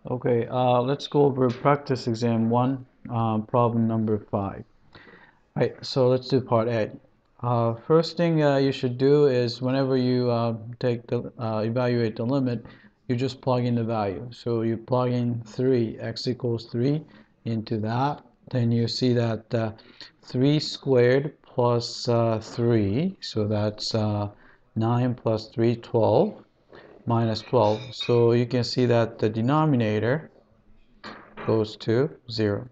Okay, let's go over practice exam 1, problem number 5. Right, so let's do part A. First thing you should do is whenever you evaluate the limit, you just plug in the value. So you plug in 3, x equals 3 into that. Then you see that 3 squared plus 3, so that's 9 plus 3, 12. Minus 12. So you can see that the denominator goes to 0.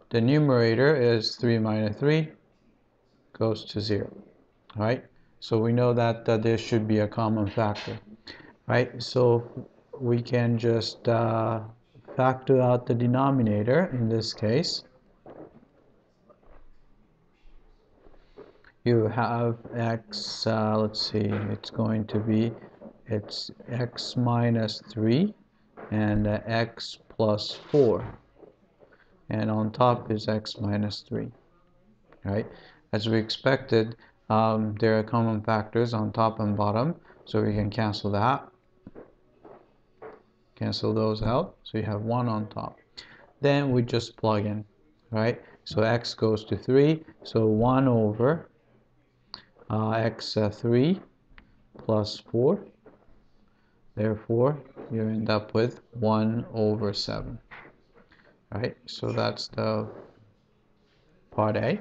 The numerator is 3 minus 3 goes to 0. Right? So we know that there should be a common factor. Right? So we can just factor out the denominator in this case. You have x, let's see, it's going to be, it's x minus 3 and x plus 4, and on top is x minus 3, right? As we expected, there are common factors on top and bottom, so we can cancel that, cancel those out, so you have 1 on top. Then we just plug in, right? So x goes to 3, so 1 over x3 plus 4. Therefore, you end up with 1 over 7. Right? So that's the part A.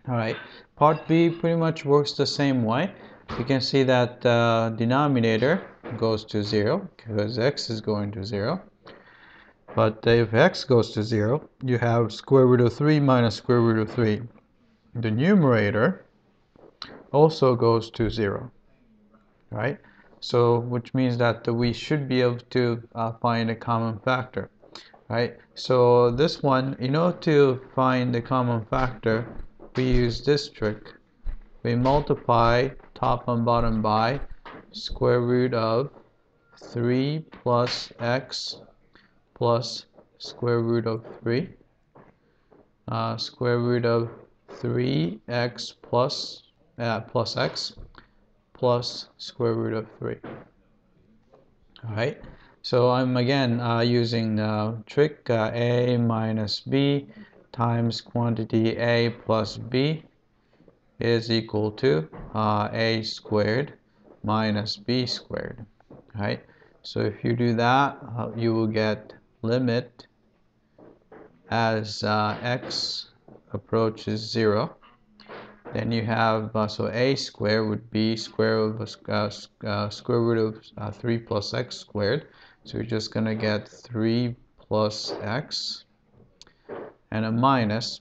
Alright, part B pretty much works the same way. You can see that the denominator goes to 0 because x is going to 0. But if x goes to 0, you have square root of 3 minus square root of 3. The numerator also goes to 0. Right? So which means that we should be able to find a common factor. Right? So this one, to find the common factor, we use this trick. We multiply top and bottom by square root of 3 plus x plus square root of 3, square root of 3x plus x plus square root of 3. Alright, so I'm again using the trick a minus b times quantity a plus b is equal to a squared minus b squared. Right? So if you do that, you will get limit as x approaches 0. Then you have, so a squared would be square root of 3 plus x squared. So you're just going to get 3 plus x, and a minus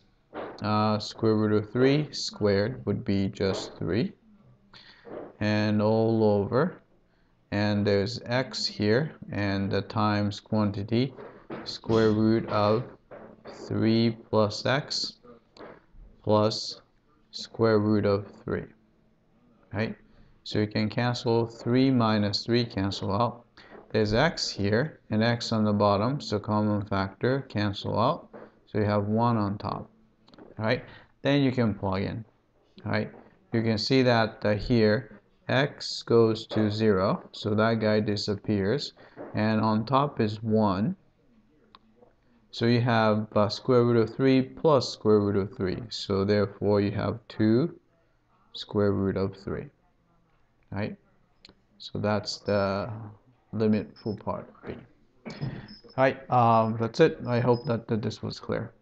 square root of 3 squared would be just 3, and all over, and there's x here, and the times quantity square root of 3 plus x plus square root of 3. Right? So you can cancel 3 minus 3, cancel out. There's x here and x on the bottom, so common factor, cancel out. So you have 1 on top. Right? Then you can plug in. Right? You can see that here x goes to 0, so that guy disappears, and on top is 1. So you have square root of 3 plus square root of 3. So therefore you have 2 square root of 3. Right? So that's the limit for part B. Alright, that's it. I hope that this was clear.